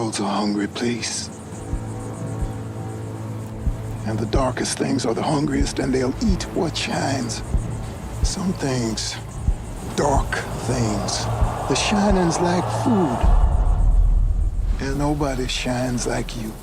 world's a hungry place. And the darkest things are the hungriest, and they'll eat what shines. Some things, dark things, the shining's like food. And nobody shines like you.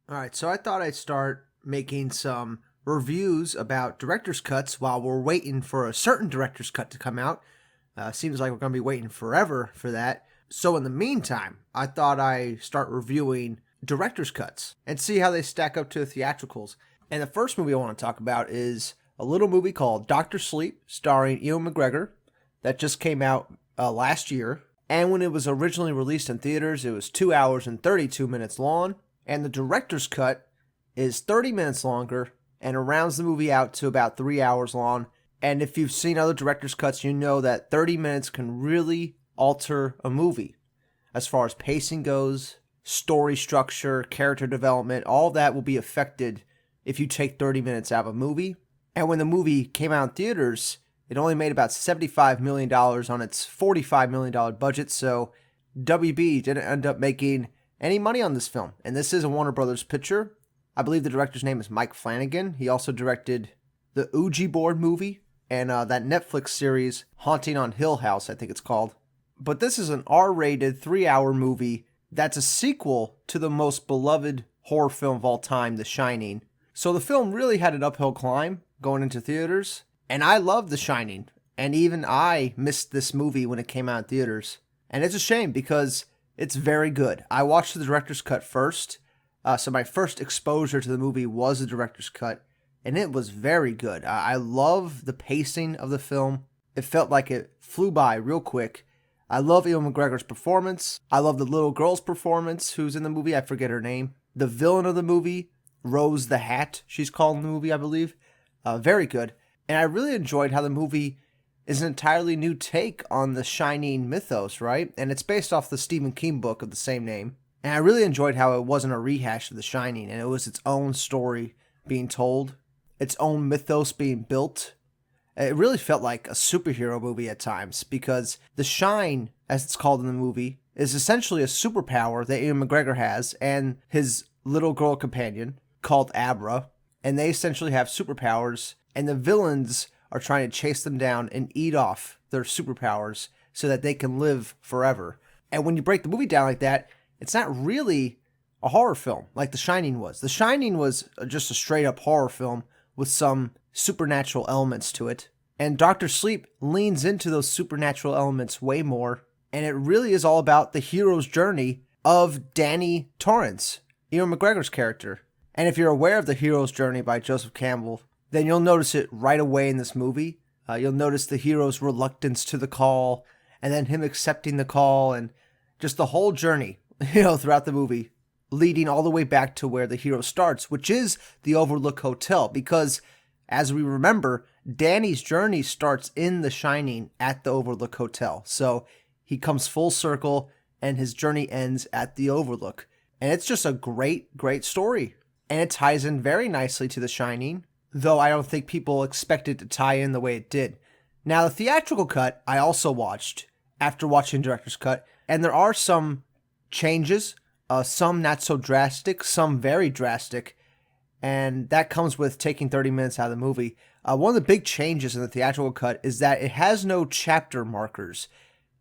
Alright, so I thought I'd start making some reviews about director's cuts while we're waiting for a certain director's cut to come out. Seems like we're going to be waiting forever for that. So in the meantime, I thought I'd start reviewing director's cuts and see how they stack up to the theatricals. And the first movie I want to talk about is a little movie called Dr. Sleep, starring Ewan McGregor, that just came out last year. And when it was originally released in theaters, it was 2 hours and 32 minutes long. And the director's cut is 30 minutes longer and rounds the movie out to about 3 hours long. And if you've seen other director's cuts, you know that 30 minutes can really alter a movie. As far as pacing goes, story structure, character development, all that will be affected if you take 30 minutes out of a movie. And when the movie came out in theaters, it only made about $75 million on its $45 million budget, so WB didn't end up making any money on this film. And this is a Warner Brothers picture. I believe the director's name is Mike Flanagan. He also directed the Ouija board movie and that Netflix series, Haunting on Hill House, I think it's called. But this is an R-rated 3-hour movie that's a sequel to the most beloved horror film of all time, The Shining. So the film really had an uphill climb going into theaters, and I love The Shining, and even I missed this movie when it came out in theaters. And it's a shame because it's very good. I watched the director's cut first, so my first exposure to the movie was the director's cut, and it was very good. I love the pacing of the film. It felt like it flew by real quick. I love Ewan McGregor's performance. I love the little girl's performance who's in the movie. I forget her name. The villain of the movie, Rose the Hat, she's called in the movie, I believe. Very good. And I really enjoyed how the movie is an entirely new take on the Shining mythos, right? And it's based off the Stephen King book of the same name. And I really enjoyed how it wasn't a rehash of The Shining, and it was its own story being told, its own mythos being built. It really felt like a superhero movie at times, because the Shine, as it's called in the movie, is essentially a superpower that Ewan McGregor has and his little girl companion called Abra, and they essentially have superpowers, and the villains are trying to chase them down and eat off their superpowers so that they can live forever. And when you break the movie down like that, it's not really a horror film like The Shining was. The Shining was just a straight up horror film with some supernatural elements to it. And Dr. Sleep leans into those supernatural elements way more. And it really is all about the hero's journey of Danny Torrance, Ewan McGregor's character. And if you're aware of The Hero's Journey by Joseph Campbell, then you'll notice it right away in this movie. You'll notice the hero's reluctance to the call, and then him accepting the call, and just the whole journey, throughout the movie, leading all the way back to where the hero starts, which is the Overlook Hotel. Because, as we remember, Danny's journey starts in The Shining at the Overlook Hotel. So he comes full circle, and his journey ends at the Overlook. And it's just a great, great story. And it ties in very nicely to The Shining, though I don't think people expected to tie in the way it did. Now, the theatrical cut I also watched after watching director's cut, and there are some changes, some not so drastic, some very drastic, and that comes with taking 30 minutes out of the movie. One of the big changes in the theatrical cut is that it has no chapter markers.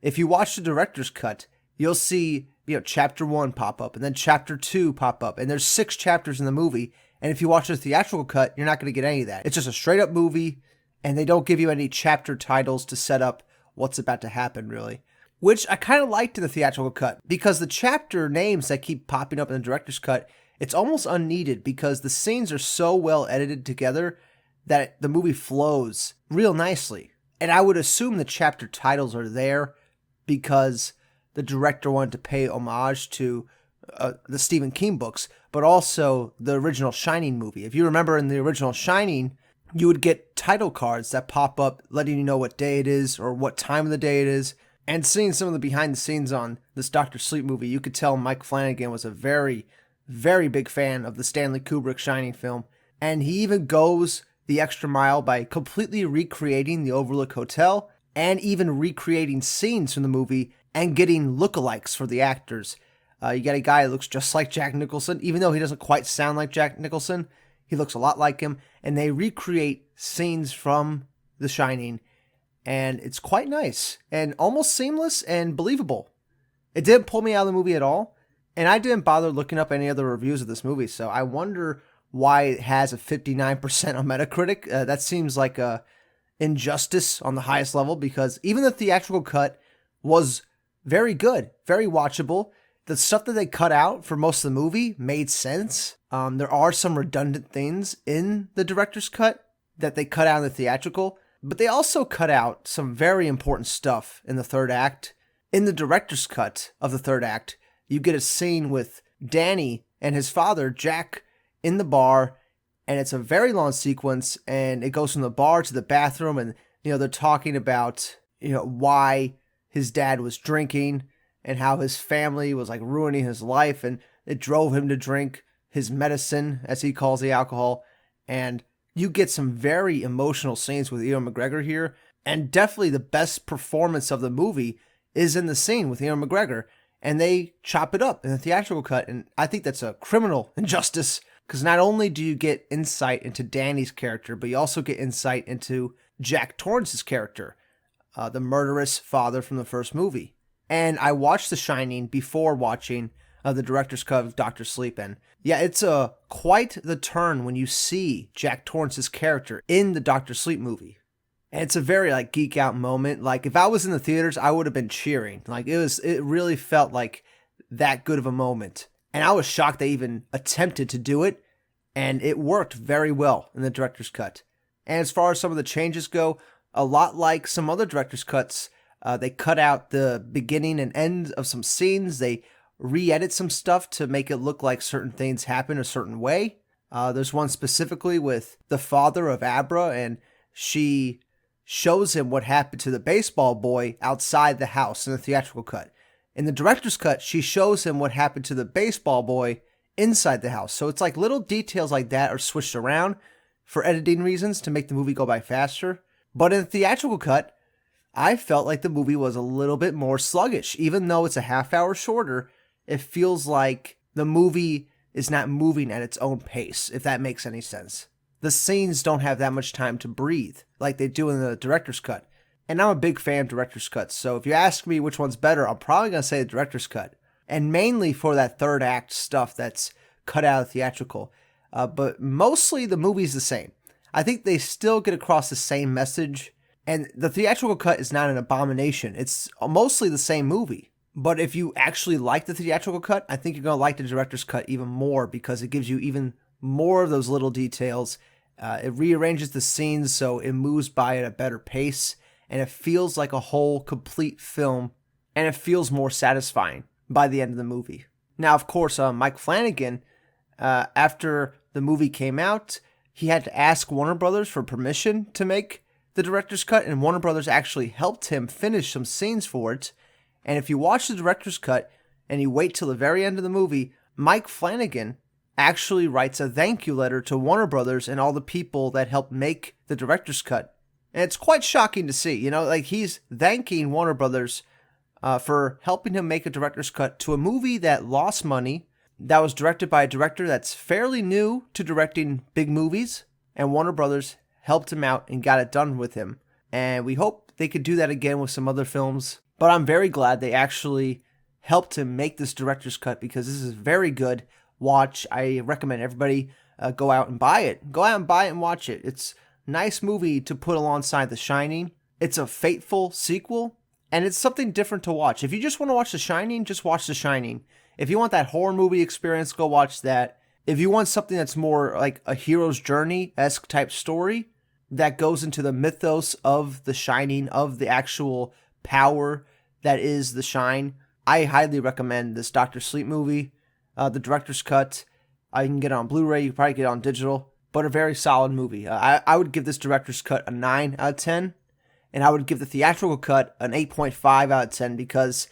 If you watch the director's cut, you'll see chapter 1 pop up, and then chapter 2 pop up, and there's 6 chapters in the movie. And if you watch the theatrical cut, you're not going to get any of that. It's just a straight up movie, and they don't give you any chapter titles to set up what's about to happen, really. Which I kind of liked in the theatrical cut, because the chapter names that keep popping up in the director's cut, it's almost unneeded, because the scenes are so well edited together that the movie flows real nicely. And I would assume the chapter titles are there because the director wanted to pay homage to the Stephen King books, but also the original Shining movie. If you remember in the original Shining, you would get title cards that pop up letting you know what day it is or what time of the day it is. And seeing some of the behind the scenes on this Dr. Sleep movie, you could tell Mike Flanagan was a very, very big fan of the Stanley Kubrick Shining film. And he even goes the extra mile by completely recreating the Overlook Hotel and even recreating scenes from the movie and getting lookalikes for the actors. You got a guy who looks just like Jack Nicholson, even though he doesn't quite sound like Jack Nicholson. He looks a lot like him, and they recreate scenes from The Shining, and it's quite nice and almost seamless and believable. It didn't pull me out of the movie at all, and I didn't bother looking up any other reviews of this movie, so I wonder why it has a 59% on Metacritic. That seems like a injustice on the highest level, because even the theatrical cut was very good, very watchable. The stuff that they cut out for most of the movie made sense. There are some redundant things in the director's cut that they cut out in the theatrical, but they also cut out some very important stuff in the third act. In the director's cut of the third act, you get a scene with Danny and his father, Jack, in the bar, and it's a very long sequence, and it goes from the bar to the bathroom, and they're talking about why his dad was drinking and how his family was like ruining his life, and it drove him to drink his medicine, as he calls the alcohol. And you get some very emotional scenes with Ewan McGregor here, and definitely the best performance of the movie is in the scene with Ewan McGregor, and they chop it up in the theatrical cut, and I think that's a criminal injustice, because not only do you get insight into Danny's character, but you also get insight into Jack Torrance's character, the murderous father from the first movie. And I watched The Shining before watching the director's cut of Dr. Sleep, and yeah, it's quite the turn when you see Jack Torrance's character in the Dr. Sleep movie. And it's a very geek out moment. Like, if I was in the theaters, I would have been cheering. Like, it really felt like that good of a moment. And I was shocked they even attempted to do it, and it worked very well in the director's cut. And as far as some of the changes go, a lot like some other director's cuts, they cut out the beginning and end of some scenes. They re-edit some stuff to make it look like certain things happen a certain way. There's one specifically with the father of Abra, and she shows him what happened to the baseball boy outside the house in the theatrical cut. In the director's cut, she shows him what happened to the baseball boy inside the house. So it's like little details like that are switched around for editing reasons to make the movie go by faster. But in the theatrical cut, I felt like the movie was a little bit more sluggish. Even though it's a half hour shorter, it feels like the movie is not moving at its own pace, if that makes any sense. The scenes don't have that much time to breathe like they do in the director's cut. And I'm a big fan of director's cuts, so if you ask me which one's better, I'm probably going to say the director's cut. And mainly for that third act stuff that's cut out of theatrical. But mostly the movie's the same. I think they still get across the same message. And the theatrical cut is not an abomination. It's mostly the same movie. But if you actually like the theatrical cut, I think you're going to like the director's cut even more, because it gives you even more of those little details. It rearranges the scenes so it moves by at a better pace, and it feels like a whole complete film, and it feels more satisfying by the end of the movie. Now, of course, Mike Flanagan, after the movie came out, he had to ask Warner Brothers for permission to make the director's cut, and Warner Brothers actually helped him finish some scenes for it. And if you watch the director's cut and you wait till the very end of the movie, Mike Flanagan actually writes a thank you letter to Warner Brothers and all the people that helped make the director's cut. And it's quite shocking to see, he's thanking Warner Brothers for helping him make a director's cut to a movie that lost money, that was directed by a director that's fairly new to directing big movies, and Warner Brothers helped him out and got it done with him. And we hope they could do that again with some other films. But I'm very glad they actually helped him make this director's cut, because this is very good. Watch. I recommend everybody go out and buy it. Go out and buy it and watch it. It's a nice movie to put alongside The Shining. It's a faithful sequel, and it's something different to watch. If you just want to watch The Shining, just watch The Shining. If you want that horror movie experience, go watch that. If you want something that's more like a hero's journey-esque type story that goes into the mythos of The Shining, of the actual power that is The Shine, I highly recommend this Dr. Sleep movie. The director's cut, you can get it on Blu-ray, you can probably get it on digital, but a very solid movie. I would give this director's cut a 9 out of 10, and I would give the theatrical cut an 8.5 out of 10, because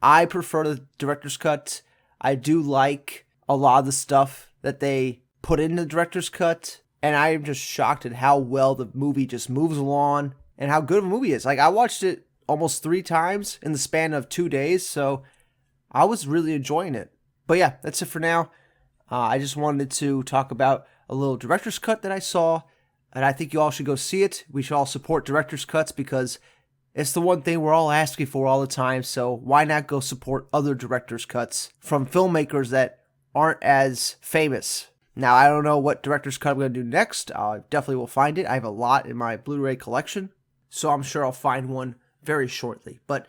I prefer the director's cut. I do like a lot of the stuff that they put in the director's cut, and I am just shocked at how well the movie just moves along and how good of a movie it is. Like, I watched it almost 3 times in the span of 2 days, so I was really enjoying it. But yeah, that's it for now. I just wanted to talk about a little director's cut that I saw, and I think you all should go see it. We should all support director's cuts because it's the one thing we're all asking for all the time, so why not go support other director's cuts from filmmakers that aren't as famous? Now, I don't know what director's cut I'm going to do next. I definitely will find it. I have a lot in my Blu-ray collection, so I'm sure I'll find one very shortly. But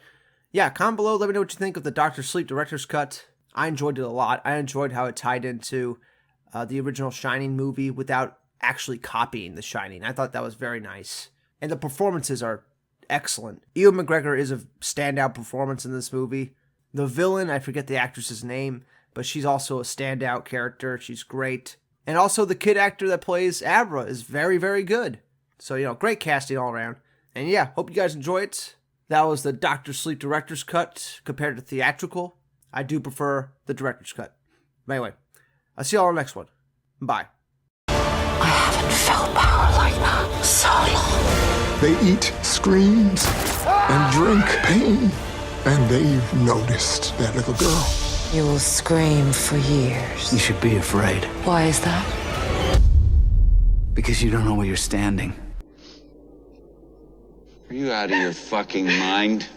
yeah, comment below. Let me know what you think of the Dr. Sleep director's cut. I enjoyed it a lot. I enjoyed how it tied into the original Shining movie without actually copying The Shining. I thought that was very nice. And the performances are excellent. Ewan McGregor is a standout performance in this movie. The villain, I forget the actress's name, but she's also a standout character. She's great. And also the kid actor that plays Abra is very, very good. So, great casting all around. And yeah, hope you guys enjoy it. That was the Dr. Sleep director's cut compared to Theatrical. I do prefer the director's cut. But anyway, I'll see y'all on the next one. Bye. I haven't felt power like that so long. They eat screams and drink pain. And they've noticed that little girl. You will scream for years. You should be afraid. Why is that? Because you don't know where you're standing. Are you out of your fucking mind?